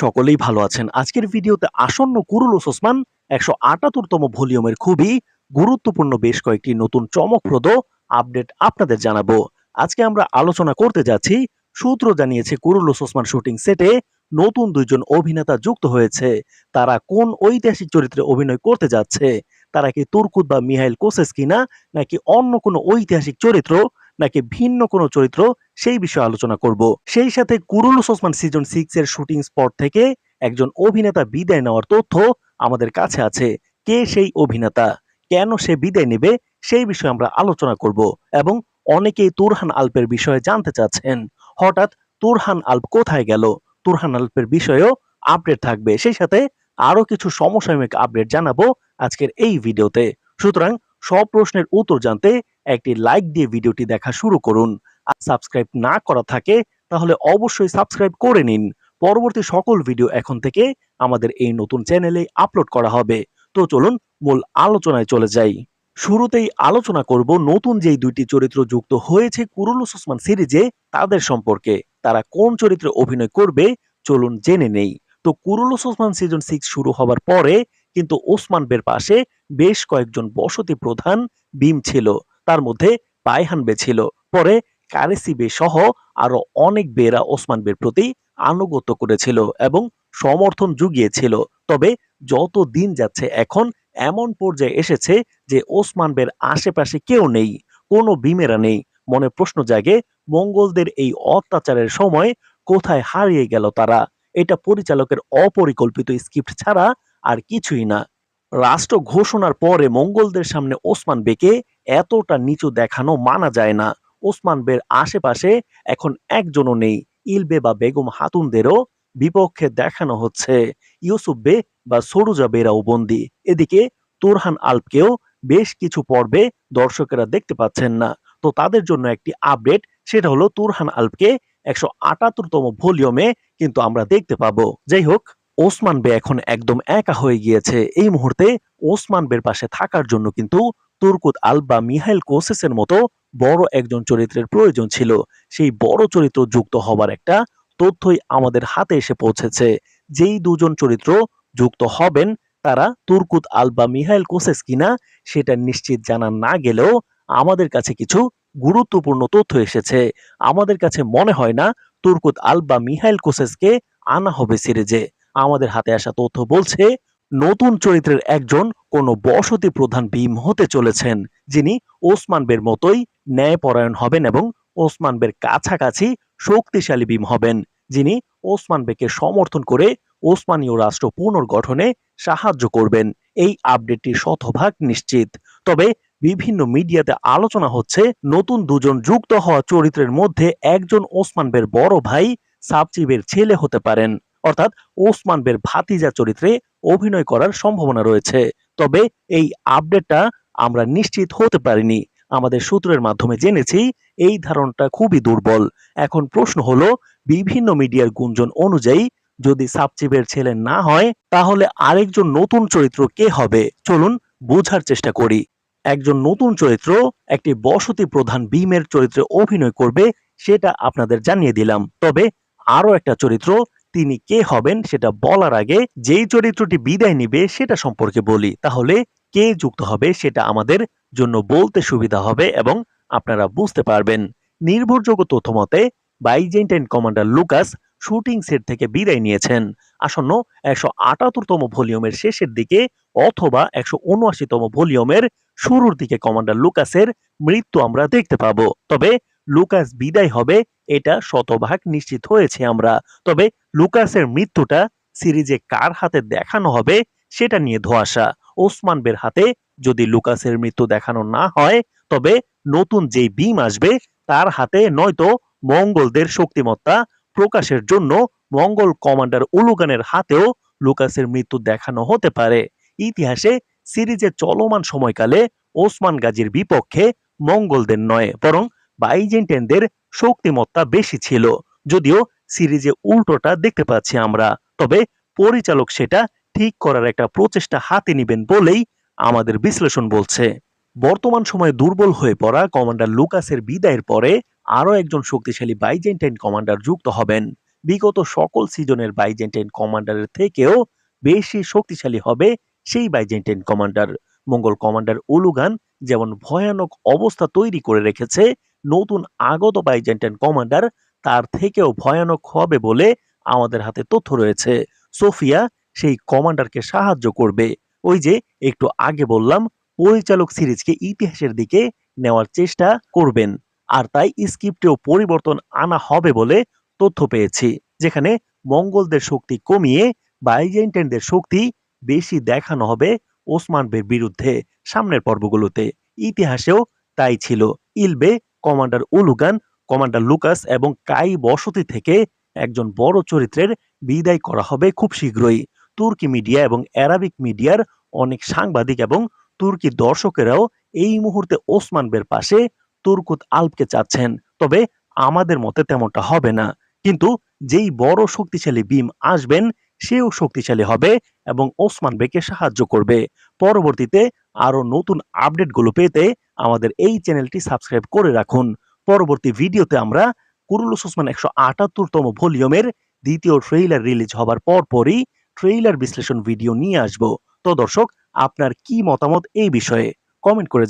সকলেই ভালো আছেন। আজকের ভিডিওতে আসন্ন কুরুলুস ওসমান ১৭৮তম ভলিউমের খুবই গুরুত্বপূর্ণ বেশ কয়েকটি নতুন চমকপ্রদ আপডেট আপনাদের জানাবো। আজকে আমরা আলোচনা করতে যাচ্ছি, সূত্র জানিয়েছে কুরুলুস ওসমান শুটিং সেটে নতুন ২ জন অভিনেতা যুক্ত হয়েছে। তারা কোন ঐতিহাসিক চরিত্রে অভিনয় করতে যাচ্ছে? তারা কি তুর্কুত বা মিহাইল কোসেস কিনা, নাকি অন্য কোনো ঐতিহাসিক চরিত্র, নাকি ভিন্ন কোনো চরিত্র, সেই বিষয়ে আলোচনা করব। সেই সাথে কুরুলুস ওসমান সিজন 6 এর শুটিং স্পট থেকে একজন অভিনেতা বিদায় নেওয়ার তথ্য আমাদের কাছে আছে। কে সেই অভিনেতা, কেন সে বিদায় নেবে, সেই বিষয়ে আমরা আলোচনা করব। এবং অনেকেই তুরহান আলপের বিষয়ে জানতে চাচ্ছেন, হঠাৎ তুরহান আলপ কোথায় গেল? তুরহান আলপের বিষয়েও আপডেট থাকবে। সেই সাথে আরো কিছু সমসাময়িক আপডেট জানাবো আজকের এই ভিডিওতে। সুতরাং সব প্রশ্নের উত্তর জানতে একটি লাইক দিয়ে ভিডিওটি দেখা শুরু করুন। আর সাবস্ক্রাইব না করা থাকে তাহলে অবশ্যই সাবস্ক্রাইব করে নিন। পরবর্তী সকল ভিডিও এখন থেকে আমাদের এই নতুন চ্যানেলে আপলোড করা হবে। তো চলুন মূল আলোচনায় চলে যাই। শুরুতেই আলোচনা করব নতুন যেই ২টি চরিত্র যুক্ত হয়েছে কুরুলুস ওসমান সিরিজে তাদের সম্পর্কে। তারা কোন চরিত্রে অভিনয় করবে চলুন জেনে নেই। তো কুরুলুস ওসমান সিজন 6 শুরু হবার পরে কিন্তু ওসমান বের পাশে বেশ কয়েকজন বসতি প্রধান বিম ছিল। তার মধ্যে পায়হান বে ছিল। পরে কারেসি বে সহ আরো অনেক বেরা ওসমান বের প্রতি আনুগত্য করেছিল এবং সমর্থন জুগিয়েছিল। তবে যত দিন যাচ্ছে এখন এমন পর্যায়ে এসেছে যে ওসমান বের আশেপাশে কেউ নেই, কোনো বিমেরা নেই। মনে প্রশ্ন জাগে, মঙ্গলদের এই অত্যাচারের সময় কোথায় হারিয়ে গেল তারা? এটা পরিচালকের অপরিকল্পিত স্ক্রিপ্ট ছাড়া আর কিছুই না। রাষ্ট্র ঘোষণার পরে মঙ্গলদের সামনে ওসমান বেকে এতটা নিচু দেখানো মানা যায় না। ওসমান বের আশেপাশে এখন একজনও নেই। ইলবে বা বেগম হাতুনদেরও বিপক্ষে দেখানো হচ্ছে। ইউসুফ বে বা সরুজা বেরাও বন্দী। এদিকে তুরহান আলপকেও বেশ কিছু পর্বে দর্শকেরা দেখতে পাচ্ছেন না। তো তাদের জন্য একটি আপডেট, সেটা হলো তুরহান আলপকে ১৭৮তম ভলিউমে কিন্তু আমরা দেখতে পাবো। যাই হোক, ওসমান বে এখন একদম একা হয়ে গিয়েছে। এই মুহূর্তে ওসমান বের পাশে থাকার জন্য কিন্তু তুর্কুত আল বা মিহাইল কোসেসের মতো বড় একজন চরিত্রের প্রয়োজন ছিল। সেই বড় চরিত্র যুক্ত হবার একটা তথ্যই আমাদের হাতে এসে পৌঁছেছে। যেই ২ জন চরিত্র যুক্ত হবেন তারা তুর্কুত আল বা মিহাইল কোসেস কিনা সেটা নিশ্চিত জানা না গেলেও আমাদের কাছে কিছু গুরুত্বপূর্ণ তথ্য এসেছে। আমাদের কাছে মনে হয় না তুর্কুত আল বা মিহাইল কোসেসকে আনা হবে সিরিজে। আমাদের হাতে আসা তথ্য বলছে নতুন চরিত্রের একজন কোনো বসতি প্রধান ভীম হতে চলেছেন, যিনি ওসমান বের মতোই ন্যায়পরায়ণ হবেন এবং ওসমান বের কাছাকাছি শক্তিশালী ভীম হবেন, যিনি ওসমান বেকে সমর্থন করে ওসমানীয় রাষ্ট্র পুনর্গঠনে সাহায্য করবেন। এই আপডেটটি শতভাগ নিশ্চিত। তবে বিভিন্ন মিডিয়াতে আলোচনা হচ্ছে নতুন ২ জন যুক্ত হওয়া চরিত্রের মধ্যে একজন ওসমান বের বড় ভাই সাবচিবের ছেলে হতে পারেন, অর্থাৎ ওসমান বের ভাতিজা চরিত্রে অভিনয় করার সম্ভাবনা রয়েছে। তবে এই আপডেটটা আমরা নিশ্চিত হতে পারিনি। আমাদের সূত্রের মাধ্যমে জেনেছি এই ধারণাটা খুবই দুর্বল। এখন প্রশ্ন হলো, বিভিন্ন মিডিয়ার গুঞ্জন অনুযায়ী যদি সাবচিবের ছেলে না হয় তাহলে আরেকজন নতুন চরিত্র কে হবে? চলুন বোঝার চেষ্টা করি। একজন নতুন চরিত্র একটি বসতি প্রধান ভীমের চরিত্রে অভিনয় করবে, সেটা আপনাদের জানিয়ে দিলাম। তবে আরো একটা চরিত্র, তিনি কে হবেন সেটা বলার আগে যেই চরিত্রটি বিদায় নিবে সেটা সম্পর্কে বলি। তাহলে কে যুক্ত হবে সেটা আমাদের জন্য বলতে সুবিধা হবে এবং আপনারা বুঝতে পারবেন। নির্ভরযোগ্য তথ্য মতে Byzantine commander Lucas shooting set থেকে বিদায় নিয়েছেন। আসন্ন ১৭৮তম ভলিউমের শেষের দিকে অথবা ১৭৯তম ভলিউমের শুরুর দিকে কমান্ডার লুকাসের মৃত্যু আমরা দেখতে পাবো। তবে লুকাস বিদায় হবে এটা শতভাগ নিশ্চিত হয়েছে আমরা। তবে লুকাসের মৃত্যুটা সিরিজে কার হাতে দেখানো হবে সেটা নিয়ে ধোঁয়াশা। ওসমান বের হাতে যদি লুকাসের মৃত্যু দেখানো না হয়, তবে নতুন যেই বিম আসবে তার হাতে, নয়তো মঙ্গলদের শক্তিমত্তা প্রকাশের জন্য মঙ্গল কমান্ডার উলুগানের হাতেও লুকাসের মৃত্যু দেখানো হতে পারে। ইতিহাসে সিরিজের চলমান সময়কালে ওসমান গাজীর বিপক্ষে মঙ্গলদের নয়, বরং বাইজেন্টাইনদের শক্তিমত্তা বেশি ছিল। যদিও সিরিজে উল্টোটা দেখতে পাচ্ছি আমরা। তবে পরিচালক সেটা ঠিক করার একটা প্রচেষ্টা হাতে নেবেন বলেই আমাদের বিশ্লেষণ বলছে। বর্তমান সময়ে দুর্বল হয়ে পড়া কমান্ডার লুকাসের বিদায়ের পরে আরো একজন শক্তিশালী বাইজেন্টাইন কমান্ডার যুক্ত হবেন। বিগত সকল সিজনের বাইজেন্টাইন কমান্ডারের থেকেও বেশি শক্তিশালী হবে সেই বাইজেন্টাইন কমান্ডার। মঙ্গল কমান্ডার উলুগান যেমন ভয়ানক অবস্থা তৈরি করে রেখেছে, নতুন আগত বাইজেন্টাইন কমান্ডার তার থেকেও ভয়ানক হবে বলে আমাদের হাতে তথ্য রয়েছে। সোফিয়া সেই কমান্ডারকে সাহায্য করবে। ওই যে একটু আগে বললাম, পরিচালক সিরিজকে ইতিহাসের দিকে নেওয়ার চেষ্টা করবেন, আর তাই স্ক্রিপ্টেও পরিবর্তন আনা হবে বলে তথ্য পেয়েছি, যেখানে মঙ্গলদের শক্তি কমিয়ে বাইজেন্টাইনদের শক্তি বেশি দেখানো হবে ওসমানদের বিরুদ্ধে সামনের পর্বগুলোতে। ইতিহাসেও তাই ছিল। ইলবে, কমান্ডার উলুগান, কমান্ডার লুকাস এবং কাই বসতি থেকে একজন বড় চরিত্রের বিদায় করা হবে খুব শীঘ্রই। তুর্কি মিডিয়া এবং অ্যারাবিক মিডিয়ার অনেক সাংবাদিক এবং তুর্কি দর্শকেরাও এই মুহূর্তে ওসমান বের পাশে তুর্কুত আল্পকে চাচ্ছেন। তবে আমাদের মতে তেমনটা হবে না। কিন্তু যেই বড় শক্তিশালী বিম আসবেন সেও শক্তিশালী হবে এবং ওসমান বেকে সাহায্য করবে। পরবর্তীতে আরো নতুন আপডেটগুলো পেতে আমাদের এই চ্যানেলটি সাবস্ক্রাইব করে রাখুন। পরবর্তী ভিডিওতে আমরা কুরুলুস ওসমান 178তম ভলিউমের দ্বিতীয় ট্রেইলার রিলিজ হবার পরপরই ট্রেইলার বিশ্লেষণ ভিডিও নিয়ে আসব। তো দর্শক, আপনার কি মতামত এই বিষয়ে কমেন্ট করে